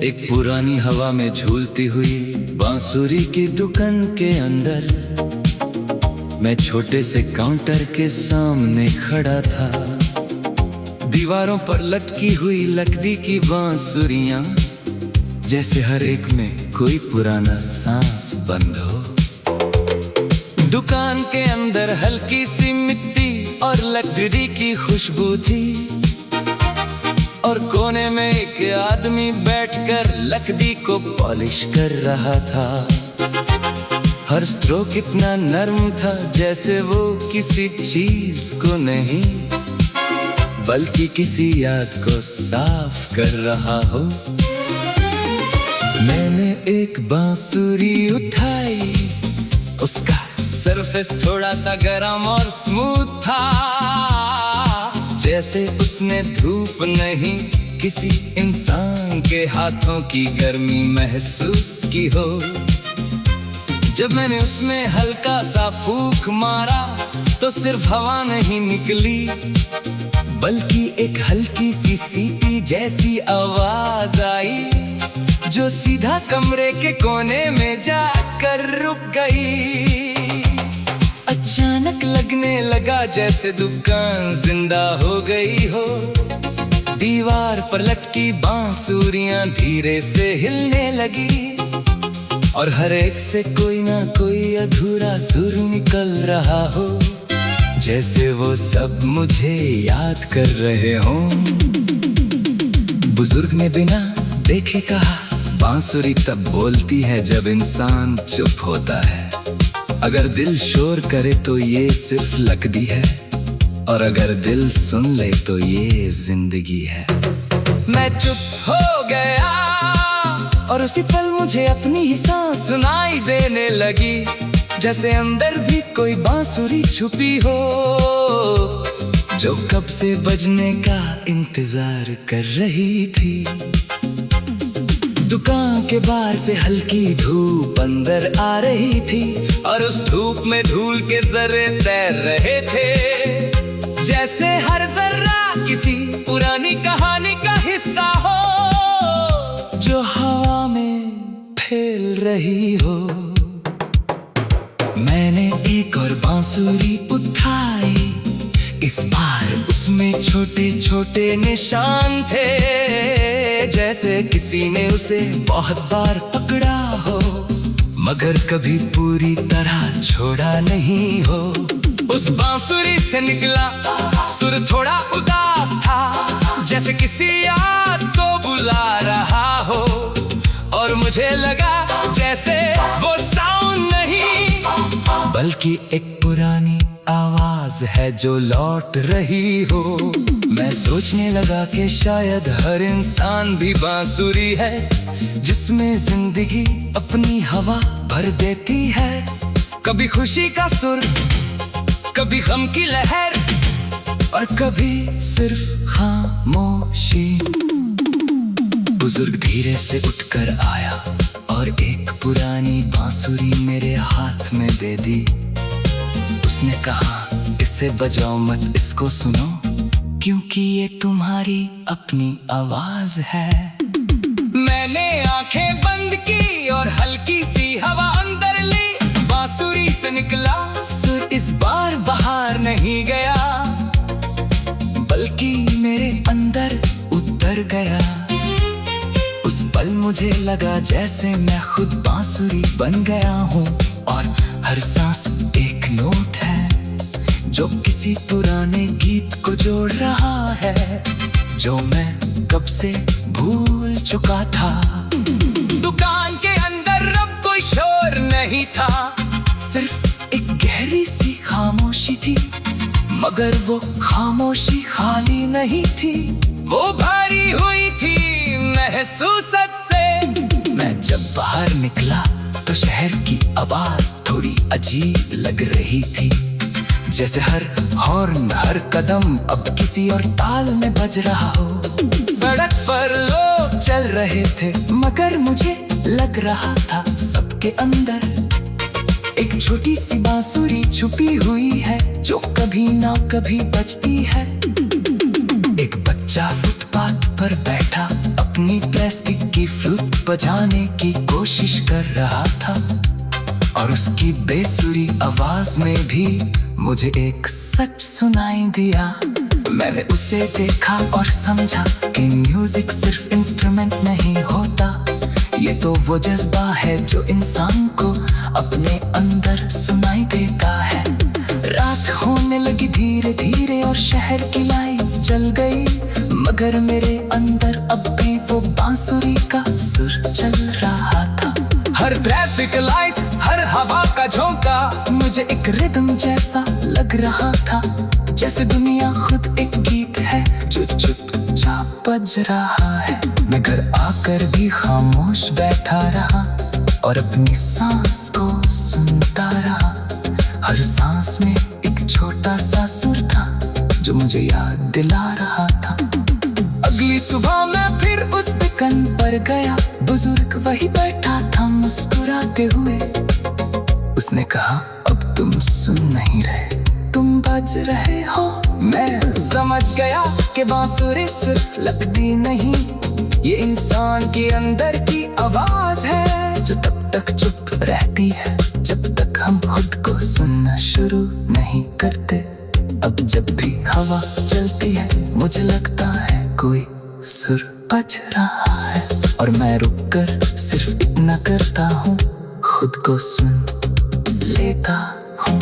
एक पुरानी हवा में झूलती हुई बांसुरी की दुकान के अंदर मैं छोटे से काउंटर के सामने खड़ा था। दीवारों पर लटकी हुई लकड़ी की बांसुरियां, जैसे हर एक में कोई पुराना सांस बंद हो। दुकान के अंदर हल्की सी मिट्टी और लकड़ी की खुशबू थी, और कोने में एक आदमी बैठकर लकड़ी को पॉलिश कर रहा था। हर स्ट्रोक इतना नर्म था जैसे वो किसी चीज को नहीं बल्कि किसी याद को साफ कर रहा हो। मैंने एक बांसुरी उठाई, उसका सरफेस थोड़ा सा गरम और स्मूथ था, जैसे उसने धूप नहीं किसी इंसान के हाथों की गर्मी महसूस की हो। जब मैंने उसमें हल्का सा फूंक मारा तो सिर्फ हवा नहीं निकली बल्कि एक हल्की सी सीटी जैसी आवाज आई, जो सीधा कमरे के कोने में जाकर रुक गई। अचानक लगने लगा जैसे दुकान जिंदा हो गई हो। दीवार पर लटकी बांसुरियां धीरे से हिलने लगी, और हर एक से कोई ना कोई अधूरा सुर निकल रहा हो, जैसे वो सब मुझे याद कर रहे हों। बुजुर्ग ने बिना देखे कहा, बांसुरी तब बोलती है जब इंसान चुप होता है। अगर दिल शोर करे तो ये सिर्फ लकड़ी है, और अगर दिल सुन ले तो ये जिंदगी है। मैं चुप हो गया और उसी पल मुझे अपनी ही सांस सुनाई देने लगी, जैसे अंदर भी कोई बांसुरी छुपी हो, जो कब से बजने का इंतजार कर रही थी। दुकान के बाहर से हल्की धूप अंदर आ रही थी, और उस धूप में धूल के जर्रे तैर रहे थे, जैसे हर जर्रा किसी पुरानी कहानी का हिस्सा हो, जो हवा में फैल रही हो। मैंने एक और बांसुरी उठाई, इस बार उसमें छोटे छोटे निशान थे, जैसे किसी ने उसे बहुत बार पकड़ा हो मगर कभी पूरी तरह छोड़ा नहीं हो। उस बांसुरी से निकला सुर थोड़ा उदास था, जैसे किसी याद को बुला रहा हो, और मुझे लगा जैसे वो साउंड नहीं बल्कि एक पुरानी आवाज है जो लौट रही हो। मैं सोचने लगा कि शायद हर इंसान भी बांसुरी है, जिसमें जिंदगी अपनी हवा भर देती है। कभी खुशी का सुर, कभी गम की लहर, और कभी सिर्फ खामोशी। बुजुर्ग धीरे से उठकर आया और एक पुरानी बांसुरी मेरे हाथ में दे दी। उसने कहा, इसे बजाओ मत, इसको सुनो, क्योंकि ये तुम्हारी अपनी आवाज है। मैंने आंखें बंद की और हल्की सी हवा अंदर ली। बांसुरी से निकला सुर इस बार बाहर नहीं गया बल्कि मेरे अंदर उतर गया। उस पल मुझे लगा जैसे मैं खुद बांसुरी बन गया हूँ, और हर सांस एक नोट है जो किसी पुराने गीत को जोड़ रहा है, जो मैं कब से भूल चुका था। दुकान के अंदर अब कोई शोर नहीं था, सिर्फ एक गहरी सी खामोशी थी, मगर वो खामोशी खाली नहीं थी, वो भरी हुई थी महसूसत से। मैं जब बाहर निकला तो शहर की आवाज थोड़ी अजीब लग रही थी, जैसे हर हॉर्न, हर कदम अब किसी और ताल में बज रहा हो। सड़क पर लोग चल रहे थे, मगर मुझे लग रहा था सबके अंदर एक छोटी सी बांसुरी छुपी हुई है, जो कभी ना कभी बजती है। एक बच्चा फुटपाथ पर बैठा अपनी प्लास्टिक की फ्लूट बजाने की कोशिश कर रहा था, और उसकी बेसुरी आवाज में भी मुझे एक सच सुनाई दिया। मैंने उसे देखा और समझा कि म्यूजिक सिर्फ इंस्ट्रूमेंट नहीं होता, ये तो वो जज्बा है जो इंसान को अपने अंदर सुनाई देता है। रात होने लगी धीरे धीरे और शहर की लाइट्स जल गई, मगर मेरे अंदर अब भी वो बांसुरी का सुर चल रहा था। हर ट्रैफिक लाइट, हर हवा का झोंका मुझे एक रिदम जैसा लग रहा था, जैसे दुनिया खुद एक गीत है जो चुपचाप बज रहा है। मैं घर आकर भी खामोश बैठा रहा और अपनी सांस को सुनता रहा। हर सांस में एक छोटा सा सुर था जो मुझे याद दिला रहा था। अगली सुबह मैं फिर उस दुकान पर गया, बुजुर्ग वही बैठा था मुस्कुराते हुए। उसने कहा, अब तुम सुन नहीं रहे, तुम बज रहे हो। मैं समझ गया कि बांसुरी सिर्फ लगती नहीं, ये इंसान के अंदर की आवाज है जो तब तक चुप रहती है जब तक हम खुद को सुनना शुरू नहीं करते। अब जब भी हवा चलती है मुझे लगता है कोई सुर बज रहा है, और मैं रुककर सिर्फ इतना करता हूँ, खुद को सुन लेता हूँ।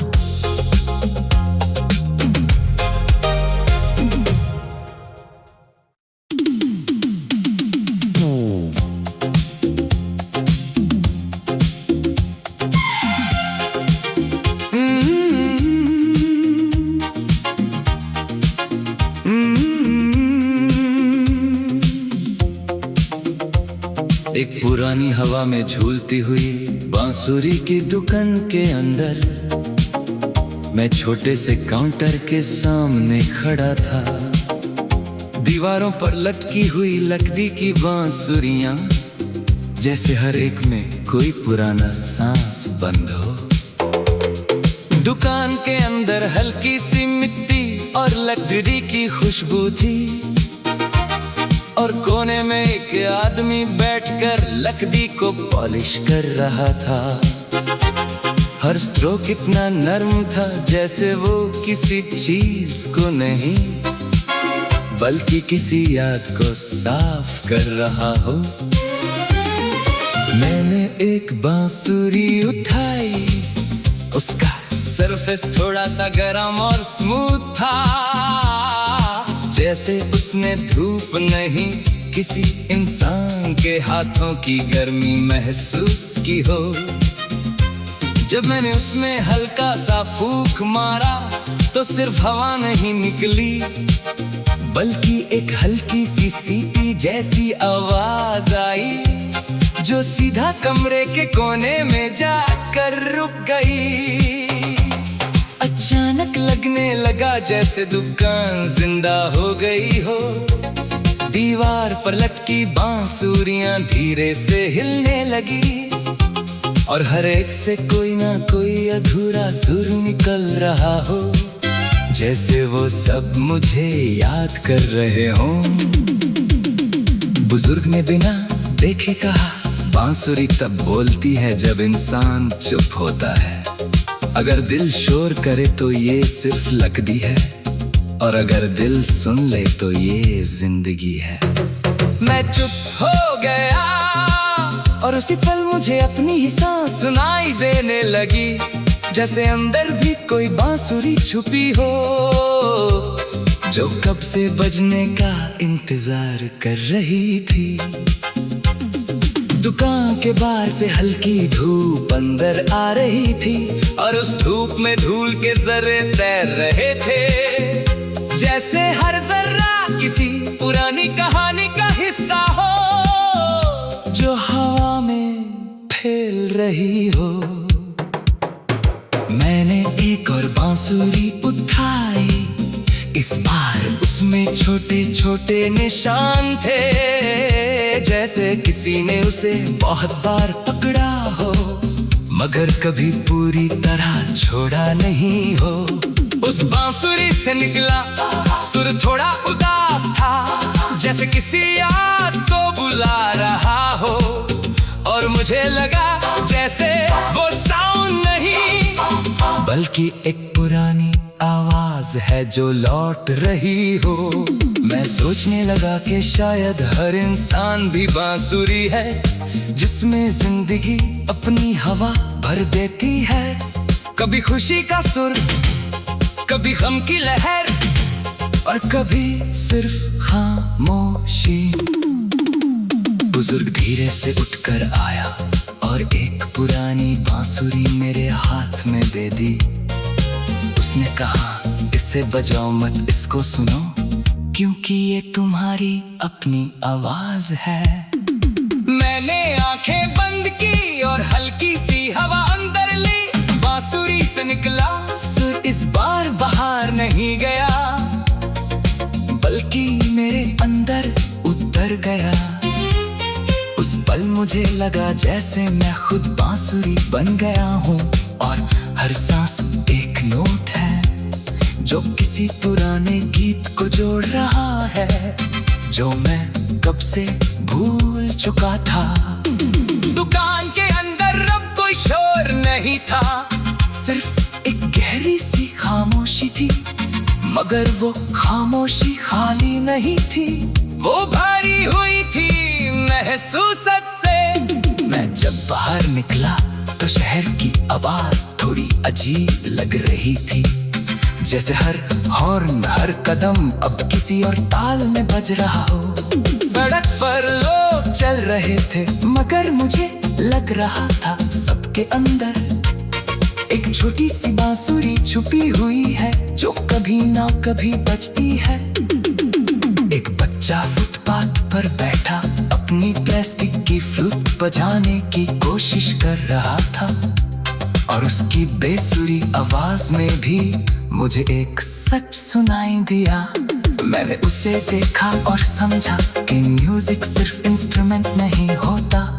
एक पुरानी हवा में झूलती हुई बांसुरी की दुकान के अंदर मैं छोटे से काउंटर के सामने खड़ा था। दीवारों पर लटकी हुई लकड़ी की बांसुरियां, जैसे हर एक में कोई पुराना सांस बंद हो। दुकान के अंदर हल्की सी मिट्टी और लकड़ी की खुशबू थी, और कोने में एक आदमी बैठकर लकड़ी को पॉलिश कर रहा था। हर स्ट्रोक इतना नर्म था जैसे वो किसी चीज को नहीं बल्कि किसी याद को साफ कर रहा हो। मैंने एक बांसुरी उठाई, उसका सरफेस थोड़ा सा गर्म और स्मूथ था, जैसे उसने धूप नहीं किसी इंसान के हाथों की गर्मी महसूस की हो। जब मैंने उसमें हल्का सा फूंक मारा तो सिर्फ हवा नहीं निकली बल्कि एक हल्की सी सीटी जैसी आवाज आई, जो सीधा कमरे के कोने में जाकर रुक गई। अचानक लगने लगा जैसे दुकान जिंदा हो गई हो। दीवार पर लटकी बांसुरियां धीरे से हिलने लगी, और हर एक से कोई ना कोई अधूरा सुर निकल रहा हो, जैसे वो सब मुझे याद कर रहे हों। बुजुर्ग ने बिना देखे कहा, बांसुरी तब बोलती है जब इंसान चुप होता है। अगर दिल शोर करे तो ये सिर्फ लकड़ी है, और अगर दिल सुन ले तो ये जिंदगी है। मैं चुप हो गया और उसी पल मुझे अपनी ही सांस सुनाई देने लगी, जैसे अंदर भी कोई बांसुरी छुपी हो, जो कब से बजने का इंतजार कर रही थी। दुकान के बाहर से हल्की धूप अंदर आ रही थी, और उस धूप में धूल के जर्रे तैर रहे थे, जैसे हर जर्रा किसी पुरानी कहानी का हिस्सा हो, जो हवा में फैल रही हो। मैंने एक और बांसुरी उठाई, इस बार उसमें छोटे छोटे निशान थे, जैसे किसी ने उसे बहुत बार पकड़ा हो मगर कभी पूरी तरह छोड़ा नहीं हो। उस बांसुरी से निकला सुर थोड़ा उदास था, जैसे किसी याद को मुझे लगा जैसे वो साउंड नहीं बल्कि एक पुरानी आवाज है जो लौट रही हो। मैं सोचने लगा कि शायद हर इंसान भी बांसुरी है जिसमें जिंदगी अपनी हवा भर देती है। कभी खुशी का सुर, कभी गम की लहर और कभी सिर्फ खामोशी। बुजुर्ग धीरे से उठकर आया और एक पुरानी बांसुरी मेरे हाथ में दे दी। उसने कहा, इसे बजाओ मत, इसको सुनो, क्योंकि ये तुम्हारी अपनी आवाज है। मैंने आंखें बंद की और हल्की सी हवा अंदर ली। बांसुरी से निकला सुर इस बार बाहर नहीं गया बल्कि मेरे अंदर उतर गया। उस पल मुझे लगा जैसे मैं खुद बांसुरी बन गया हूँ और हर सांस एक नोट है जो किसी पुराने गीत को जोड़ रहा है जो मैं कब से भूल चुका था। दुकान के अंदर अब कोई शोर नहीं था, सिर्फ एक गहरी सी खामोशी थी। मगर वो खामोशी खाली नहीं थी, वो भारी हुई थी महसूसत से। मैं जब बाहर निकला तो शहर की आवाज थोड़ी अजीब लग रही थी, जैसे हर हॉर्न, हर कदम अब किसी और ताल में बज रहा हो। सड़क पर लोग चल रहे थे मगर मुझे लग रहा था सबके अंदर एक छोटी सी बांसुरी छुपी हुई है जो कभी ना कभी बजती है। एक बच्चा फुटपाथ पर बैठा अपनी प्लास्टिक की फ्लूट बजाने की कोशिश कर रहा था और उसकी बेसुरी आवाज में भी मुझे एक सच सुनाई दिया। मैंने उसे देखा और समझा कि म्यूजिक सिर्फ इंस्ट्रूमेंट नहीं होता,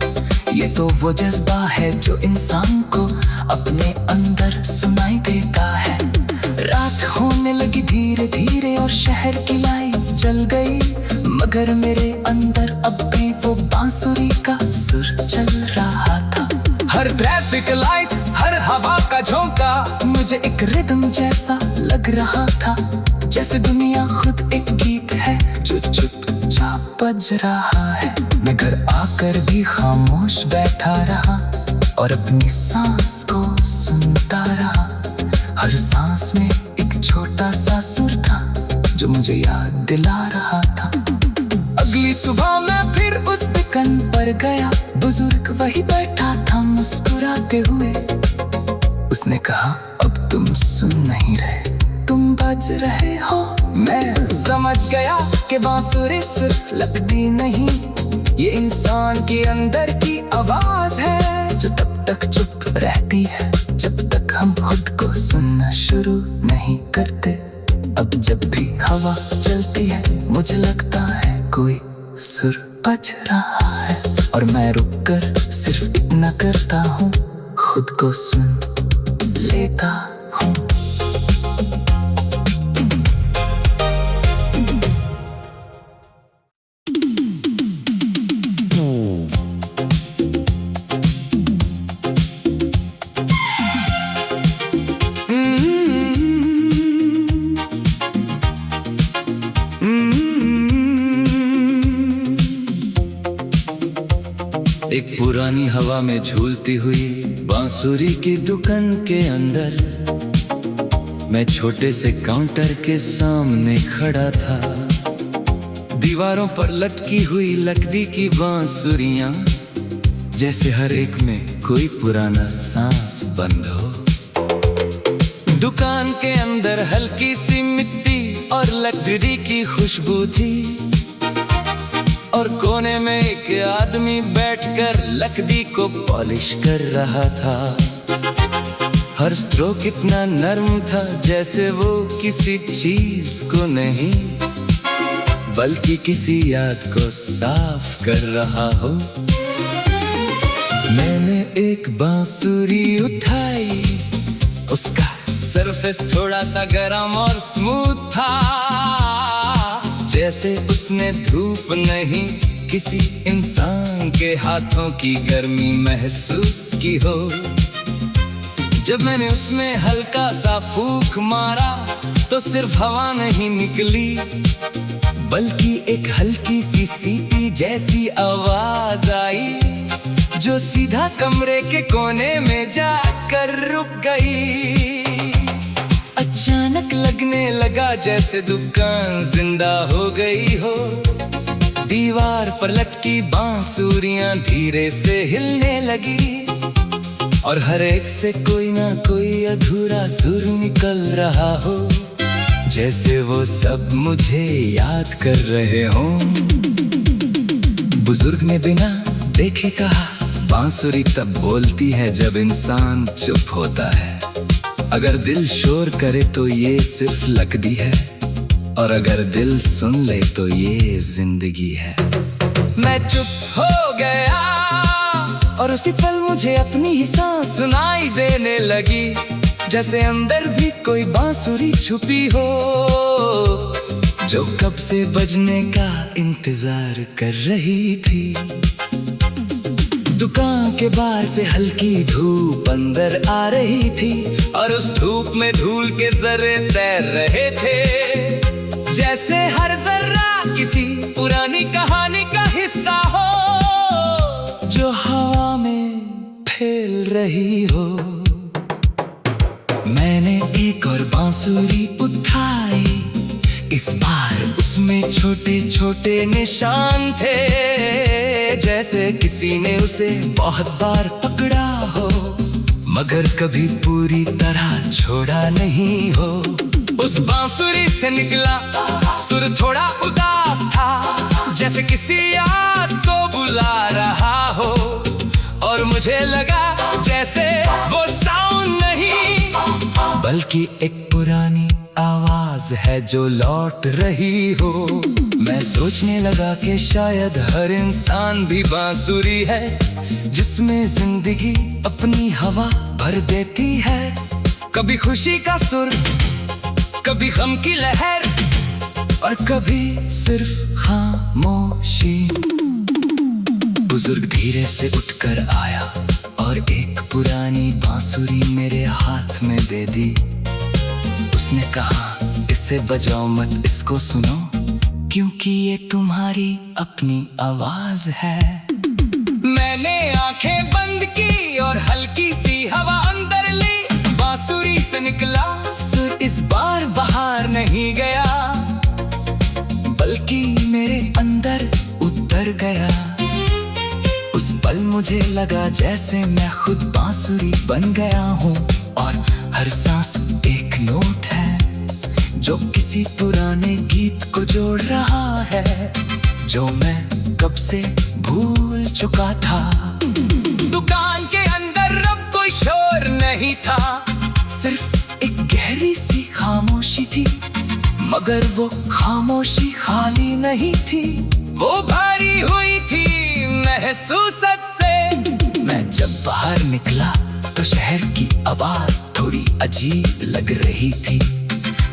ये तो वो जज्बा है जो इंसान को अपने अंदर सुनाई देता है। रात होने लगी धीरे धीरे और शहर की लाइट्स जल गई, मगर मेरे अंदर अब भी वो बांसुरी का सुर चल रहा था। हर ट्रैफिक लाइट, हर हवा का झोंका मुझे एक रिदम जैसा लग रहा था, जैसे दुनिया खुद एक गीत है जो चुपचाप बज रहा है। मैं घर आकर भी खामोश बैठा रहा और अपनी सांस को सुनता रहा। हर सांस में एक छोटा सा सुर था जो मुझे याद दिला रहा था। अगली सुबह मैं फिर उस दुकान पर गया, बुजुर्ग वही बैठा था मुस्कुराते हुए। उसने कहा, अब तुम सुन नहीं रहे, तुम बज रहे हो। मैं समझ गया कि बांसुरी सिर्फ लगती नहीं, ये इंसान के अंदर की आवाज है जो तब तक चुप रहती है जब तक हम खुद को सुनना शुरू नहीं करते। अब जब भी हवा चलती है मुझे लगता है कोई सुर बज रहा है और मैं रुककर सिर्फ इतना करता हूँ, खुद को सुन लेता हूँ। एक पुरानी हवा में झूलती हुई बांसुरी की दुकान के अंदर मैं छोटे से काउंटर के सामने खड़ा था। दीवारों पर लटकी हुई लकड़ी की बांसुरियां, जैसे हर एक में कोई पुराना सांस बंद हो। दुकान के अंदर हल्की सी मिट्टी और लकड़ी की खुशबू थी और कोने में एक आदमी बैठकर लकड़ी को पॉलिश कर रहा था। हर स्ट्रोक इतना नर्म था जैसे वो किसी चीज को नहीं बल्कि किसी याद को साफ कर रहा हो। मैंने एक बांसुरी उठाई, उसका सरफेस थोड़ा सा गरम और स्मूथ था, जैसे उसने धूप नहीं किसी इंसान के हाथों की गर्मी महसूस की हो। जब मैंने उसमें हल्का सा फूंक मारा तो सिर्फ हवा नहीं निकली, बल्कि एक हल्की सी सीटी जैसी आवाज आई, जो सीधा कमरे के कोने में जाकर रुक गई। अचानक लगने लगा जैसे दुकान जिंदा हो गई हो। दीवार पर लटकी बांसुरियां धीरे से हिलने लगी, और हर एक से कोई ना कोई अधूरा सुर निकल रहा हो, जैसे वो सब मुझे याद कर रहे हों। बुजुर्ग ने बिना देखे कहा, बांसुरी तब बोलती है जब इंसान चुप होता है। अगर दिल शोर करे तो ये सिर्फ लकड़ी है, और अगर दिल सुन ले तो ये जिंदगी है। मैं चुप हो गया, और उसी पल मुझे अपनी ही सांस सुनाई देने लगी, जैसे अंदर भी कोई बांसुरी छुपी हो, जो कब से बजने का इंतजार कर रही थी। दुकान के बाहर से हल्की धूप अंदर आ रही थी, और उस धूप में धूल के जर्रे तैर रहे थे, जैसे हर जर्रा किसी पुरानी कहानी का हिस्सा हो, जो हवा में फैल रही हो। मैंने एक और बांसुरी उठाई, इस बार उसमें छोटे छोटे निशान थे, जैसे किसी ने उसे बहुत बार पकड़ा हो, मगर कभी पूरी तरह छोड़ा नहीं हो। उस बांसुरी से निकला सुर थोड़ा उदास था, जैसे किसी याद को बुला रहा हो, और मुझे लगा जैसे वो साउंड नहीं, बल्कि एक पुरानी आवाज है जो लौट रही हो। मैं सोचने लगा कि शायद हर इंसान भी बांसुरी है, जिसमें जिंदगी अपनी हवा भर देती है। कभी खुशी का सुर, कभी गम की लहर, और कभी सिर्फ खामोशी। बुजुर्ग धीरे से उठकर आया और एक पुरानी बांसुरी मेरे हाथ में दे दी। उसने कहा, इसे बजाओ मत, इसको सुनो, क्योंकि ये तुम्हारी अपनी आवाज है। मैंने आंखें बंद की और हल्की सी हवा अंदर ली। बांसुरी से निकला सुर इस बार बाहर नहीं गया, बल्कि मेरे अंदर उतर गया। उस पल मुझे लगा जैसे मैं खुद बांसुरी बन गया हूँ, और हर सांस एक नोट है जो किसी पुराने गीत को जोड़ रहा है, जो मैं कब से भूल चुका था। दुकान के अंदर अब कोई शोर नहीं था, सिर्फ एक गहरी सी खामोशी थी, मगर वो खामोशी खाली नहीं थी, वो भरी हुई थी महसूसत से। मैं जब बाहर निकला तो शहर की आवाज थोड़ी अजीब लग रही थी,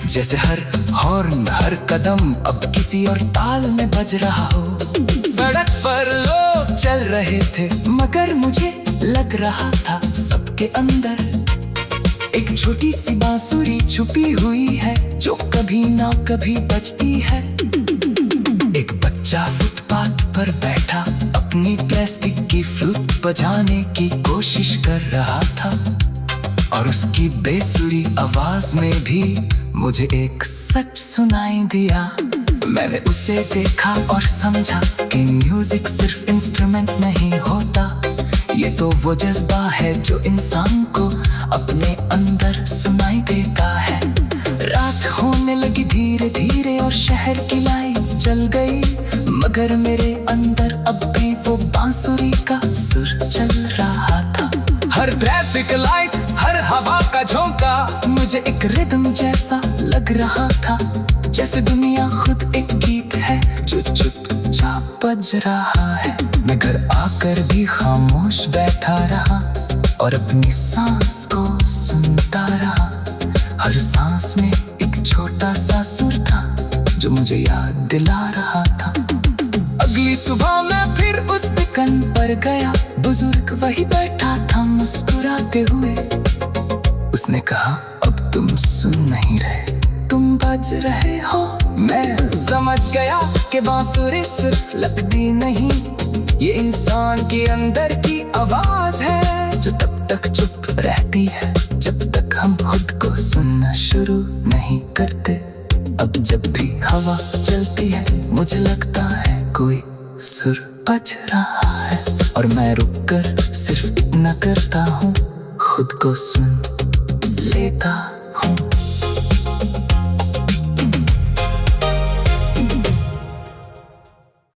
जैसे हर हॉर्न, हर कदम अब किसी और ताल में बज रहा हो। सड़क पर लोग चल रहे थे, मगर मुझे लग रहा था सबके अंदर एक छोटी सी बांसुरी छुपी हुई है, जो कभी ना कभी बजती है। एक बच्चा फुटपाथ पर बैठा अपनी प्लास्टिक की फ्लूट बजाने की कोशिश कर रहा था, और उसकी बेसुरी आवाज में भी मुझे एक सच सुनाई दिया। मैंने उसे देखा और समझा कि म्यूजिक सिर्फ इंस्ट्रूमेंट नहीं होता, ये तो वो जज्बा है जो इंसान को अपने अंदर सुनाई देता है। रात होने लगी धीरे धीरे और शहर की लाइट्स जल गई, मगर मेरे अंदर अब भी वो बांसुरी का सुर चल रहा था। हर ट्रैफिक लाइट, हर हवा का झोंका मुझे एक रिदम जैसा लग रहा था, जैसे दुनिया खुद एक गीत है जो चुपचाप बज रहा है। मैं घर आकर भी खामोश बैठा रहा और अपनी सांस को सुनता रहा। हर सांस में एक छोटा सा सुर था जो मुझे याद दिला रहा था। अगली सुबह मैं धड़कन पर गया। बुजुर्ग वही बैठा था मुस्कुराते हुए। उसने कहा, अब तुम सुन नहीं रहे, तुम बज रहे हो। मैं समझ गया कि बांसुरी सिर्फ लगती नहीं, ये इंसान के अंदर की आवाज है जो तब तक चुप रहती है जब तक हम खुद को सुनना शुरू नहीं करते। अब जब भी हवा चलती है मुझे लगता है कोई सुर बज रहा है, और मैं रुककर सिर्फ इतना करता हूँ, खुद को सुन लेता